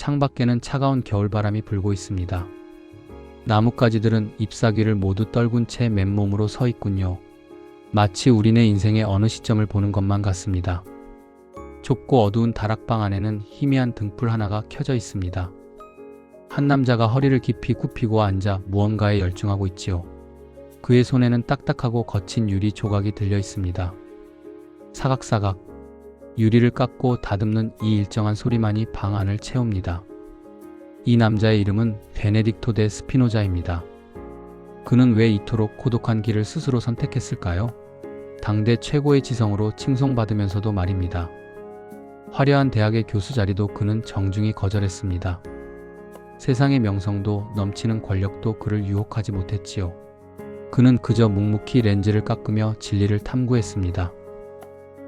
창밖에는 차가운 겨울바람이 불고 있습니다. 나뭇가지들은 잎사귀를 모두 떨군 채 맨몸으로 서 있군요. 마치 우리네 인생의 어느 시점을 보는 것만 같습니다. 좁고 어두운 다락방 안에는 희미한 등불 하나가 켜져 있습니다. 한 남자가 허리를 깊이 굽히고 앉아 무언가에 열중하고 있지요. 그의 손에는 딱딱하고 거친 유리 조각이 들려 있습니다. 사각사각 유리를 깎고 다듬는 이 일정한 소리만이 방 안을 채웁니다. 이 남자의 이름은 베네딕토 데 스피노자입니다. 그는 왜 이토록 고독한 길을 스스로 선택했을까요? 당대 최고의 지성으로 칭송받으면서도 말입니다. 화려한 대학의 교수 자리도 그는 정중히 거절했습니다. 세상의 명성도 넘치는 권력도 그를 유혹하지 못했지요. 그는 그저 묵묵히 렌즈를 깎으며 진리를 탐구했습니다.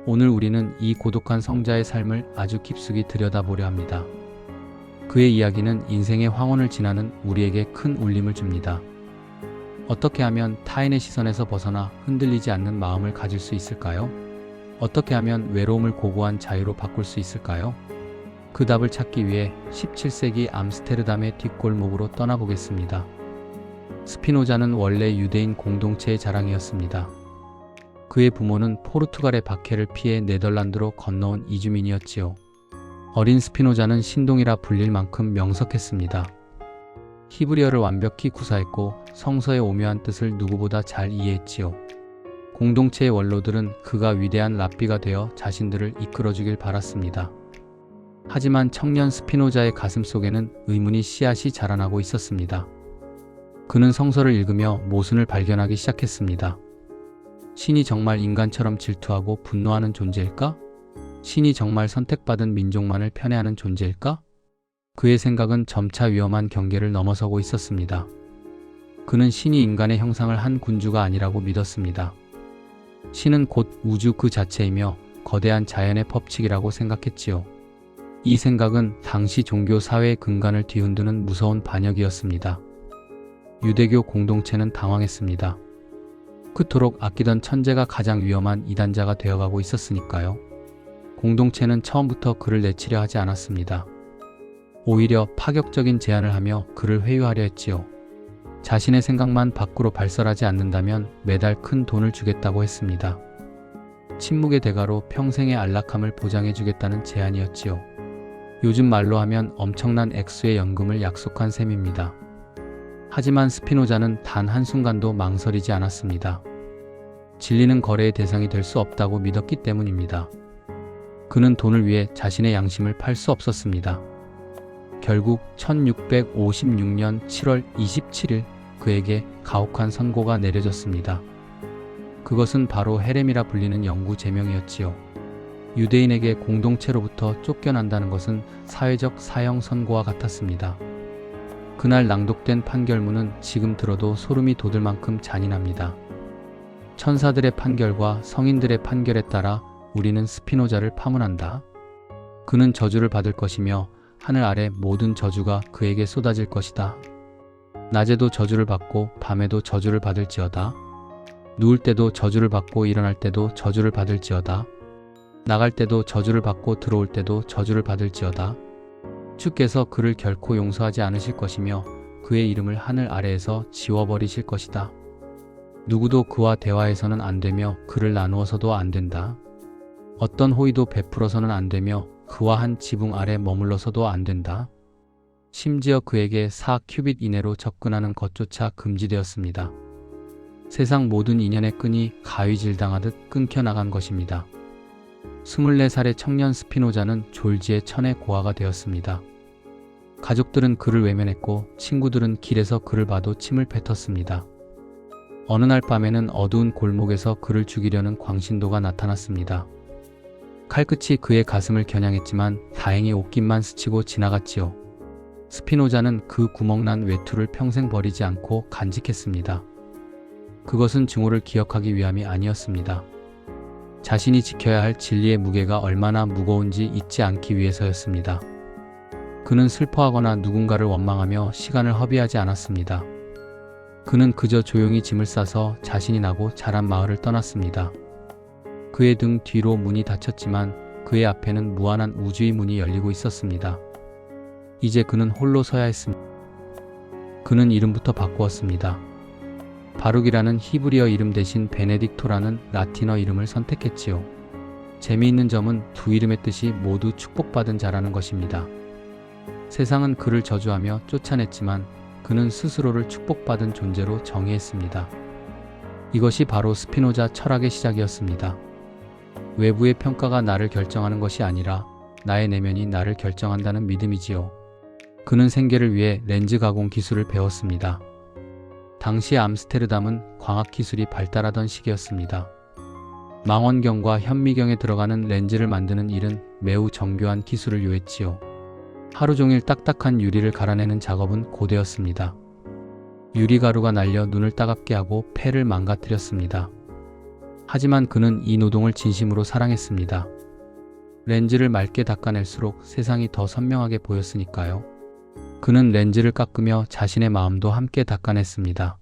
오늘 우리는 이 고독한 성자의 삶을 아주 깊숙이 들여다보려 합니다. 그의 이야기는 인생의 황혼을 지나는 우리에게 큰 울림을 줍니다. 어떻게 하면 타인의 시선에서 벗어나 흔들리지 않는 마음을 가질 수 있을까요? 어떻게 하면 외로움을 고고한 자유로 바꿀 수 있을까요? 그 답을 찾기 위해 17세기 암스테르담의 뒷골목으로 떠나보겠습니다. 스피노자는 원래 유대인 공동체의 자랑이었습니다. 그의 부모는 포르투갈의 박해를 피해 네덜란드로 건너온 이주민이었지요. 어린 스피노자는 신동이라 불릴 만큼 명석했습니다. 히브리어를 완벽히 구사했고 성서의 오묘한 뜻을 누구보다 잘 이해했지요. 공동체의 원로들은 그가 위대한 랍비가 되어 자신들을 이끌어주길 바랐습니다. 하지만 청년 스피노자의 가슴 속에는 의문의 씨앗이 자라나고 있었습니다. 그는 성서를 읽으며 모순을 발견하기 시작했습니다. 신이 정말 인간처럼 질투하고 분노하는 존재일까? 신이 정말 선택받은 민족만을 편애하는 존재일까? 그의 생각은 점차 위험한 경계를 넘어서고 있었습니다. 그는 신이 인간의 형상을 한 군주가 아니라고 믿었습니다. 신은 곧 우주 그 자체이며 거대한 자연의 법칙이라고 생각했지요. 이 생각은 당시 종교 사회의 근간을 뒤흔드는 무서운 반역이었습니다. 유대교 공동체는 당황했습니다. 그토록 아끼던 천재가 가장 위험한 이단자가 되어가고 있었으니까요. 공동체는 처음부터 그를 내치려 하지 않았습니다. 오히려 파격적인 제안을 하며 그를 회유하려 했지요. 자신의 생각만 밖으로 발설하지 않는다면 매달 큰 돈을 주겠다고 했습니다. 침묵의 대가로 평생의 안락함을 보장해주겠다는 제안이었지요. 요즘 말로 하면 엄청난 액수의 연금을 약속한 셈입니다. 하지만 스피노자는 단 한순간도 망설이지 않았습니다. 진리는 거래의 대상이 될 수 없다고 믿었기 때문입니다. 그는 돈을 위해 자신의 양심을 팔 수 없었습니다. 결국 1656년 7월 27일 그에게 가혹한 선고가 내려졌습니다. 그것은 바로 헤렘이라 불리는 영구 제명이었지요. 유대인에게 공동체로부터 쫓겨난다는 것은 사회적 사형 선고와 같았습니다. 그날 낭독된 판결문은 지금 들어도 소름이 돋을 만큼 잔인합니다. 천사들의 판결과 성인들의 판결에 따라 우리는 스피노자를 파문한다. 그는 저주를 받을 것이며 하늘 아래 모든 저주가 그에게 쏟아질 것이다. 낮에도 저주를 받고 밤에도 저주를 받을지어다. 누울 때도 저주를 받고 일어날 때도 저주를 받을지어다. 나갈 때도 저주를 받고 들어올 때도 저주를 받을지어다. 주께서 그를 결코 용서하지 않으실 것이며 그의 이름을 하늘 아래에서 지워버리실 것이다. 누구도 그와 대화해서는 안 되며 그를 나누어서도 안 된다. 어떤 호의도 베풀어서는 안 되며 그와 한 지붕 아래 머물러서도 안 된다. 심지어 그에게 4큐빗 이내로 접근하는 것조차 금지되었습니다. 세상 모든 인연의 끈이 가위질당하듯 끊겨나간 것입니다. 24살의 청년 스피노자는 졸지에 천의 고아가 되었습니다. 가족들은 그를 외면했고 친구들은 길에서 그를 봐도 침을 뱉었습니다. 어느 날 밤에는 어두운 골목에서 그를 죽이려는 광신도가 나타났습니다. 칼끝이 그의 가슴을 겨냥했지만 다행히 옷깃만 스치고 지나갔지요. 스피노자는 그 구멍난 외투를 평생 버리지 않고 간직했습니다. 그것은 증오를 기억하기 위함이 아니었습니다. 자신이 지켜야 할 진리의 무게가 얼마나 무거운지 잊지 않기 위해서였습니다. 그는 슬퍼하거나 누군가를 원망하며 시간을 허비하지 않았습니다. 그는 그저 조용히 짐을 싸서 자신이 나고 자란 마을을 떠났습니다. 그의 등 뒤로 문이 닫혔지만 그의 앞에는 무한한 우주의 문이 열리고 있었습니다. 이제 그는 홀로 서야 했습니다. 그는 이름부터 바꾸었습니다. 바룩이라는 히브리어 이름 대신 베네딕토라는 라틴어 이름을 선택했지요. 재미있는 점은 두 이름의 뜻이 모두 축복받은 자라는 것입니다. 세상은 그를 저주하며 쫓아냈지만 그는 스스로를 축복받은 존재로 정의했습니다. 이것이 바로 스피노자 철학의 시작이었습니다. 외부의 평가가 나를 결정하는 것이 아니라 나의 내면이 나를 결정한다는 믿음이지요. 그는 생계를 위해 렌즈 가공 기술을 배웠습니다. 당시 암스테르담은 광학 기술이 발달하던 시기였습니다. 망원경과 현미경에 들어가는 렌즈를 만드는 일은 매우 정교한 기술을 요했지요. 하루 종일 딱딱한 유리를 갈아내는 작업은 고되었습니다. 유리가루가 날려 눈을 따갑게 하고 폐를 망가뜨렸습니다. 하지만 그는 이 노동을 진심으로 사랑했습니다. 렌즈를 맑게 닦아낼수록 세상이 더 선명하게 보였으니까요. 그는 렌즈를 깎으며 자신의 마음도 함께 닦아냈습니다.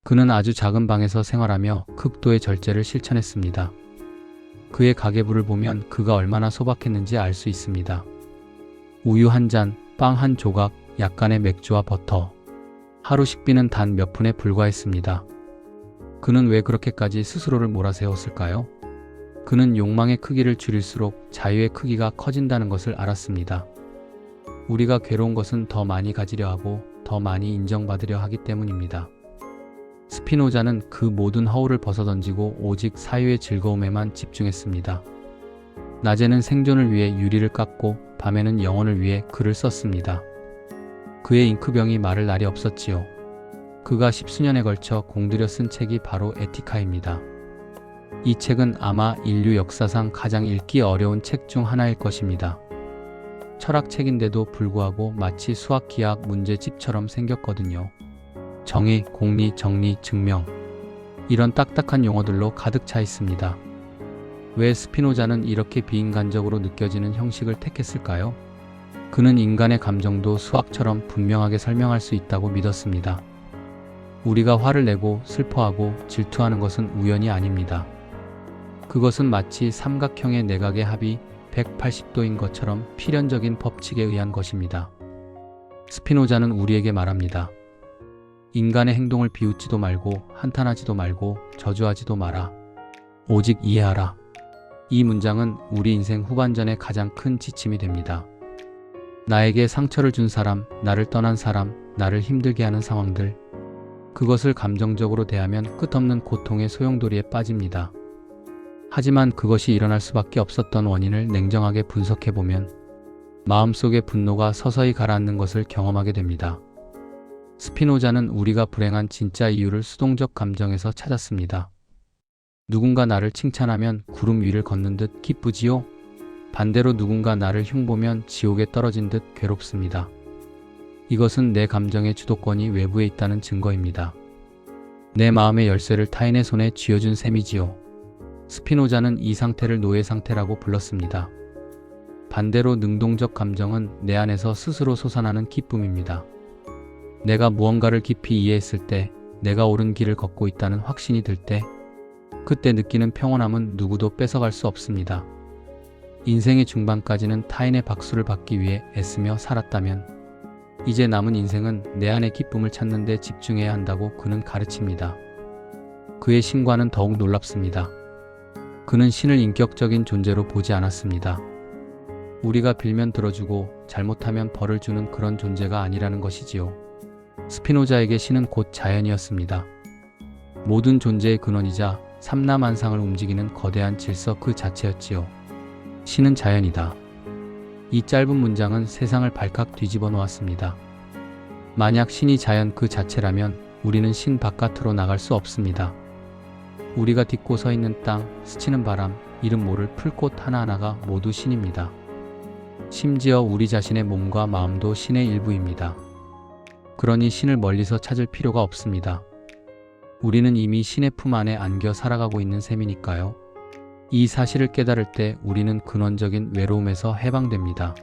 그는 아주 작은 방에서 생활하며 극도의 절제를 실천했습니다. 그의 가계부를 보면 그가 얼마나 소박했는지 알 수 있습니다. 우유 한 잔, 빵 한 조각, 약간의 맥주와 버터. 하루 식비는 단 몇 푼에 불과했습니다. 그는 왜 그렇게까지 스스로를 몰아세웠을까요? 그는 욕망의 크기를 줄일수록 자유의 크기가 커진다는 것을 알았습니다. 우리가 괴로운 것은 더 많이 가지려 하고 더 많이 인정받으려 하기 때문입니다. 스피노자는 그 모든 허울을 벗어던지고 오직 사유의 즐거움에만 집중했습니다. 낮에는 생존을 위해 유리를 깎고 밤에는 영혼을 위해 글을 썼습니다. 그의 잉크병이 마를 날이 없었지요. 그가 10수년에 걸쳐 공들여 쓴 책이 바로 에티카입니다. 이 책은 아마 인류 역사상 가장 읽기 어려운 책 중 하나일 것입니다. 철학책인데도 불구하고 마치 수학기하학 문제집처럼 생겼거든요. 정의, 공리, 정리, 증명. 이런 딱딱한 용어들로 가득 차 있습니다. 왜 스피노자는 이렇게 비인간적으로 느껴지는 형식을 택했을까요? 그는 인간의 감정도 수학처럼 분명하게 설명할 수 있다고 믿었습니다. 우리가 화를 내고 슬퍼하고 질투하는 것은 우연이 아닙니다. 그것은 마치 삼각형의 내각의 합이 180도인 것처럼 필연적인 법칙에 의한 것입니다. 스피노자는 우리에게 말합니다. 인간의 행동을 비웃지도 말고 한탄하지도 말고 저주하지도 마라. 오직 이해하라. 이 문장은 우리 인생 후반전의 가장 큰 지침이 됩니다. 나에게 상처를 준 사람, 나를 떠난 사람, 나를 힘들게 하는 상황들, 그것을 감정적으로 대하면 끝없는 고통의 소용돌이에 빠집니다. 하지만 그것이 일어날 수밖에 없었던 원인을 냉정하게 분석해보면 마음속의 분노가 서서히 가라앉는 것을 경험하게 됩니다. 스피노자는 우리가 불행한 진짜 이유를 수동적 감정에서 찾았습니다. 누군가 나를 칭찬하면 구름 위를 걷는 듯 기쁘지요? 반대로 누군가 나를 흉보면 지옥에 떨어진 듯 괴롭습니다. 이것은 내 감정의 주도권이 외부에 있다는 증거입니다. 내 마음의 열쇠를 타인의 손에 쥐어준 셈이지요. 스피노자는 이 상태를 노예 상태라고 불렀습니다. 반대로 능동적 감정은 내 안에서 스스로 솟아나는 기쁨입니다. 내가 무언가를 깊이 이해했을 때, 내가 옳은 길을 걷고 있다는 확신이 들 때, 그때 느끼는 평온함은 누구도 뺏어갈 수 없습니다. 인생의 중반까지는 타인의 박수를 받기 위해 애쓰며 살았다면 이제 남은 인생은 내 안의 기쁨을 찾는 데 집중해야 한다고 그는 가르칩니다. 그의 신과는 더욱 놀랍습니다. 그는 신을 인격적인 존재로 보지 않았습니다. 우리가 빌면 들어주고 잘못하면 벌을 주는 그런 존재가 아니라는 것이지요. 스피노자에게 신은 곧 자연이었습니다. 모든 존재의 근원이자 삼라만상을 움직이는 거대한 질서 그 자체였지요. 신은 자연이다. 이 짧은 문장은 세상을 발칵 뒤집어 놓았습니다. 만약 신이 자연 그 자체라면 우리는 신 바깥으로 나갈 수 없습니다. 우리가 딛고 서 있는 땅, 스치는 바람, 이름 모를 풀꽃 하나하나가 모두 신입니다. 심지어 우리 자신의 몸과 마음도 신의 일부입니다. 그러니 신을 멀리서 찾을 필요가 없습니다. 우리는 이미 신의 품 안에 안겨 살아가고 있는 셈이니까요. 이 사실을 깨달을 때 우리는 근원적인 외로움에서 해방됩니다.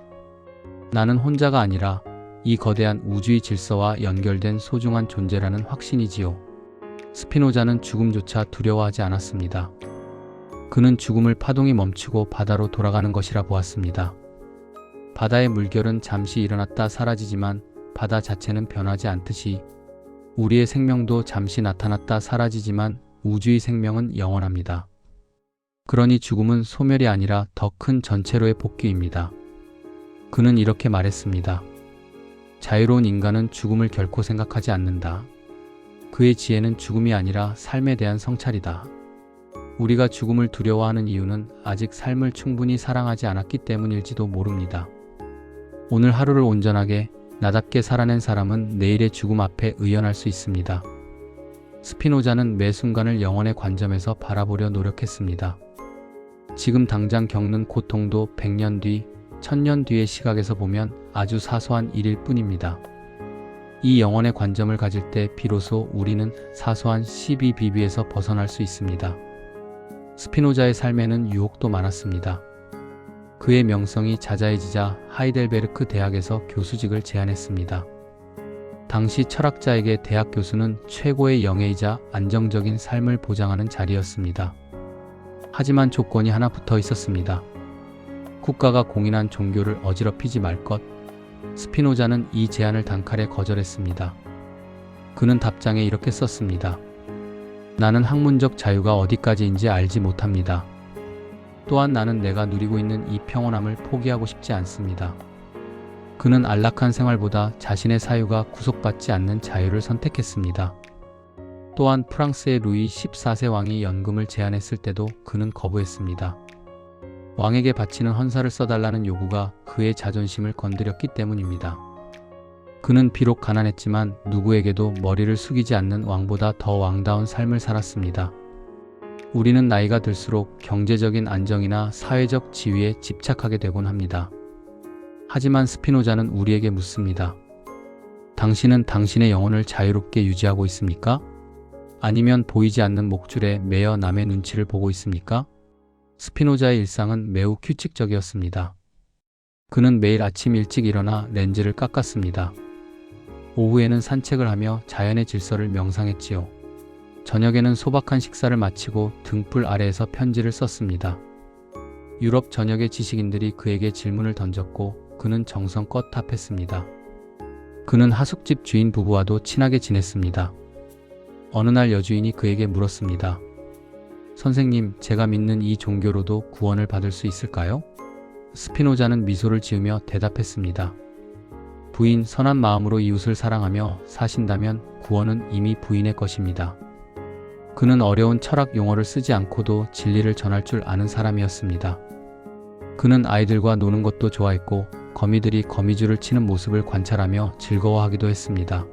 나는 혼자가 아니라 이 거대한 우주의 질서와 연결된 소중한 존재라는 확신이지요. 스피노자는 죽음조차 두려워하지 않았습니다. 그는 죽음을 파동이 멈추고 바다로 돌아가는 것이라 보았습니다. 바다의 물결은 잠시 일어났다 사라지지만 바다 자체는 변하지 않듯이 우리의 생명도 잠시 나타났다 사라지지만 우주의 생명은 영원합니다. 그러니 죽음은 소멸이 아니라 더 큰 전체로의 복귀입니다. 그는 이렇게 말했습니다. 자유로운 인간은 죽음을 결코 생각하지 않는다. 그의 지혜는 죽음이 아니라 삶에 대한 성찰이다. 우리가 죽음을 두려워하는 이유는 아직 삶을 충분히 사랑하지 않았기 때문일지도 모릅니다. 오늘 하루를 온전하게 나답게 살아낸 사람은 내일의 죽음 앞에 의연할 수 있습니다. 스피노자는 매 순간을 영혼의 관점에서 바라보려 노력했습니다. 지금 당장 겪는 고통도 100년 뒤, 1000년 뒤의 시각에서 보면 아주 사소한 일일 뿐입니다. 이 영혼의 관점을 가질 때 비로소 우리는 사소한 12비비에서 벗어날 수 있습니다. 스피노자의 삶에는 유혹도 많았습니다. 그의 명성이 자자해지자 하이델베르크 대학에서 교수직을 제안했습니다. 당시 철학자에게 대학 교수는 최고의 영예이자 안정적인 삶을 보장하는 자리였습니다. 하지만 조건이 하나 붙어 있었습니다. 국가가 공인한 종교를 어지럽히지 말 것. 스피노자는 이 제안을 단칼에 거절했습니다. 그는 답장에 이렇게 썼습니다. 나는 학문적 자유가 어디까지인지 알지 못합니다. 또한 나는 내가 누리고 있는 이 평온함을 포기하고 싶지 않습니다. 그는 안락한 생활보다 자신의 사유가 구속받지 않는 자유를 선택했습니다. 또한 프랑스의 루이 14세 왕이 연금을 제안했을 때도 그는 거부했습니다. 왕에게 바치는 헌사를 써달라는 요구가 그의 자존심을 건드렸기 때문입니다. 그는 비록 가난했지만 누구에게도 머리를 숙이지 않는 왕보다 더 왕다운 삶을 살았습니다. 우리는 나이가 들수록 경제적인 안정이나 사회적 지위에 집착하게 되곤 합니다. 하지만 스피노자는 우리에게 묻습니다. 당신은 당신의 영혼을 자유롭게 유지하고 있습니까? 아니면 보이지 않는 목줄에 매여 남의 눈치를 보고 있습니까? 스피노자의 일상은 매우 규칙적이었습니다. 그는 매일 아침 일찍 일어나 렌즈를 깎았습니다. 오후에는 산책을 하며 자연의 질서를 명상했지요. 저녁에는 소박한 식사를 마치고 등불 아래에서 편지를 썼습니다. 유럽 전역의 지식인들이 그에게 질문을 던졌고 그는 정성껏 답했습니다. 그는 하숙집 주인 부부와도 친하게 지냈습니다. 어느 날 여주인이 그에게 물었습니다. 선생님, 제가 믿는 이 종교로도 구원을 받을 수 있을까요? 스피노자는 미소를 지으며 대답했습니다. 부인, 선한 마음으로 이웃을 사랑하며 사신다면 구원은 이미 부인의 것입니다. 그는 어려운 철학 용어를 쓰지 않고도 진리를 전할 줄 아는 사람이었습니다. 그는 아이들과 노는 것도 좋아했고 거미들이 거미줄을 치는 모습을 관찰하며 즐거워하기도 했습니다.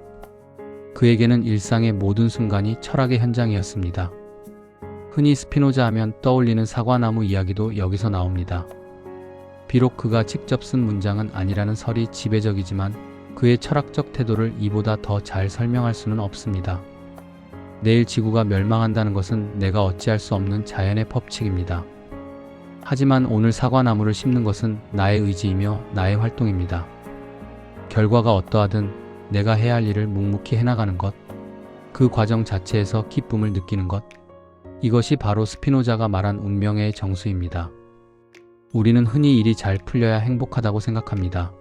그에게는 일상의 모든 순간이 철학의 현장이었습니다. 흔히 스피노자 하면 떠올리는 사과나무 이야기도 여기서 나옵니다. 비록 그가 직접 쓴 문장은 아니라는 설이 지배적이지만 그의 철학적 태도를 이보다 더 잘 설명할 수는 없습니다. 내일 지구가 멸망한다는 것은 내가 어찌할 수 없는 자연의 법칙입니다. 하지만 오늘 사과나무를 심는 것은 나의 의지이며 나의 활동입니다. 결과가 어떠하든 내가 해야 할 일을 묵묵히 해나가는 것, 그 과정 자체에서 기쁨을 느끼는 것, 이것이 바로 스피노자가 말한 운명의 정수입니다. 우리는 흔히 일이 잘 풀려야 행복하다고 생각합니다.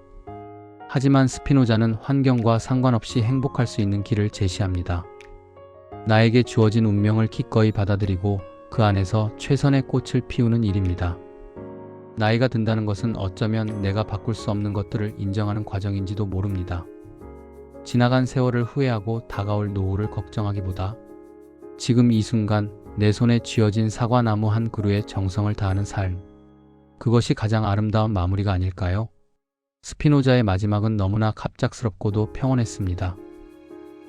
하지만 스피노자는 환경과 상관없이 행복할 수 있는 길을 제시합니다. 나에게 주어진 운명을 기꺼이 받아들이고 그 안에서 최선의 꽃을 피우는 일입니다. 나이가 든다는 것은 어쩌면 내가 바꿀 수 없는 것들을 인정하는 과정인지도 모릅니다. 지나간 세월을 후회하고 다가올 노후를 걱정하기보다 지금 이 순간 내 손에 쥐어진 사과나무 한 그루에 정성을 다하는 삶, 그것이 가장 아름다운 마무리가 아닐까요? 스피노자의 마지막은 너무나 갑작스럽고도 평온했습니다.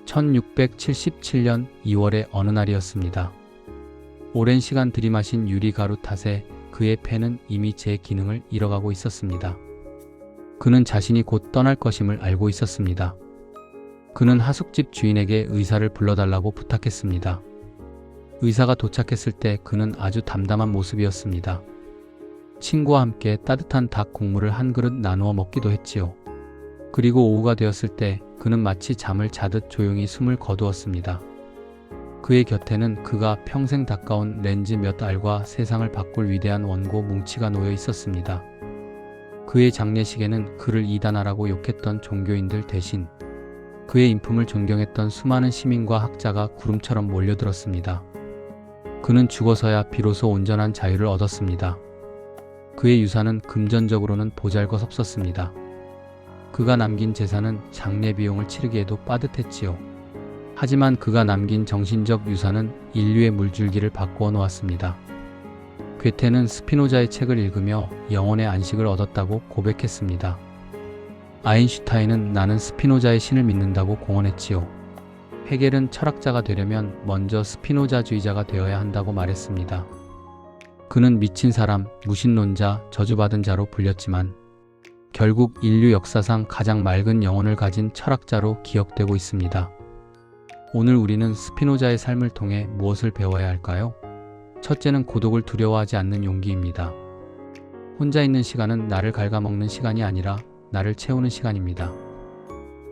1677년 2월의 어느 날이었습니다. 오랜 시간 들이마신 유리가루 탓에 그의 폐는 이미 제 기능을 잃어가고 있었습니다. 그는 자신이 곧 떠날 것임을 알고 있었습니다. 그는 하숙집 주인에게 의사를 불러달라고 부탁했습니다. 의사가 도착했을 때 그는 아주 담담한 모습이었습니다. 친구와 함께 따뜻한 닭 국물을 한 그릇 나누어 먹기도 했지요. 그리고 오후가 되었을 때 그는 마치 잠을 자듯 조용히 숨을 거두었습니다. 그의 곁에는 그가 평생 닦아온 렌즈 몇 알과 세상을 바꿀 위대한 원고 뭉치가 놓여 있었습니다. 그의 장례식에는 그를 이단아라고 욕했던 종교인들 대신 그의 인품을 존경했던 수많은 시민과 학자가 구름처럼 몰려들었습니다. 그는 죽어서야 비로소 온전한 자유를 얻었습니다. 그의 유산은 금전적으로는 보잘것없었습니다. 그가 남긴 재산은 장례 비용을 치르기에도 빠듯했지요. 하지만 그가 남긴 정신적 유산은 인류의 물줄기를 바꾸어 놓았습니다. 괴테는 스피노자의 책을 읽으며 영혼의 안식을 얻었다고 고백했습니다. 아인슈타인은 나는 스피노자의 신을 믿는다고 공언했지요. 헤겔은 철학자가 되려면 먼저 스피노자주의자가 되어야 한다고 말했습니다. 그는 미친 사람, 무신론자, 저주받은 자로 불렸지만 결국 인류 역사상 가장 맑은 영혼을 가진 철학자로 기억되고 있습니다. 오늘 우리는 스피노자의 삶을 통해 무엇을 배워야 할까요? 첫째는 고독을 두려워하지 않는 용기입니다. 혼자 있는 시간은 나를 갉아먹는 시간이 아니라 나를 채우는 시간입니다.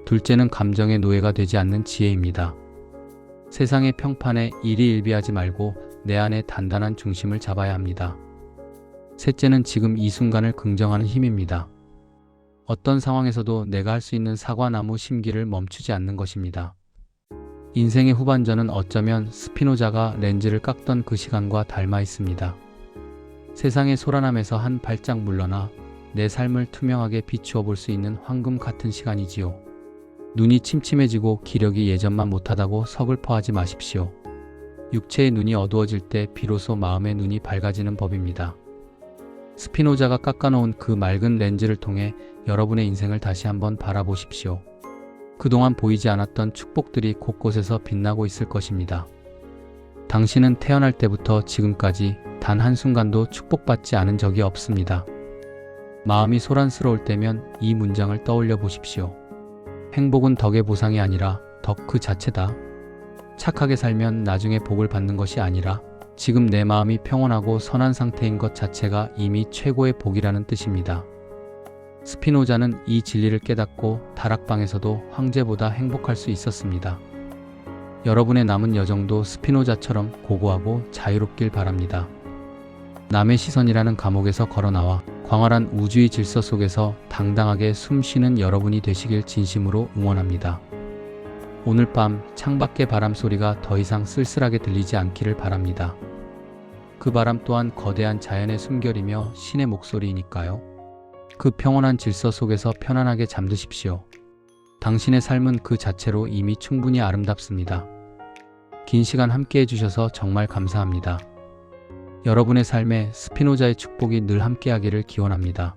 둘째는 감정의 노예가 되지 않는 지혜입니다. 세상의 평판에 일희일비하지 말고 내 안에 단단한 중심을 잡아야 합니다. 셋째는 지금 이 순간을 긍정하는 힘입니다. 어떤 상황에서도 내가 할 수 있는 사과나무 심기를 멈추지 않는 것입니다. 인생의 후반전은 어쩌면 스피노자가 렌즈를 깎던 그 시간과 닮아 있습니다. 세상의 소란함에서 한 발짝 물러나 내 삶을 투명하게 비추어 볼 수 있는 황금 같은 시간이지요. 눈이 침침해지고 기력이 예전만 못하다고 서글퍼하지 마십시오. 육체의 눈이 어두워질 때 비로소 마음의 눈이 밝아지는 법입니다. 스피노자가 깎아놓은 그 맑은 렌즈를 통해 여러분의 인생을 다시 한번 바라보십시오. 그동안 보이지 않았던 축복들이 곳곳에서 빛나고 있을 것입니다. 당신은 태어날 때부터 지금까지 단 한순간도 축복받지 않은 적이 없습니다. 마음이 소란스러울 때면 이 문장을 떠올려 보십시오. 행복은 덕의 보상이 아니라 덕 그 자체다. 착하게 살면 나중에 복을 받는 것이 아니라 지금 내 마음이 평온하고 선한 상태인 것 자체가 이미 최고의 복이라는 뜻입니다. 스피노자는 이 진리를 깨닫고 다락방에서도 황제보다 행복할 수 있었습니다. 여러분의 남은 여정도 스피노자처럼 고고하고 자유롭길 바랍니다. 남의 시선이라는 감옥에서 걸어나와 광활한 우주의 질서 속에서 당당하게 숨쉬는 여러분이 되시길 진심으로 응원합니다. 오늘 밤 창밖의 바람 소리가 더 이상 쓸쓸하게 들리지 않기를 바랍니다. 그 바람 또한 거대한 자연의 숨결이며 신의 목소리이니까요. 그 평온한 질서 속에서 편안하게 잠드십시오. 당신의 삶은 그 자체로 이미 충분히 아름답습니다. 긴 시간 함께 해주셔서 정말 감사합니다. 여러분의 삶에 스피노자의 축복이 늘 함께하기를 기원합니다.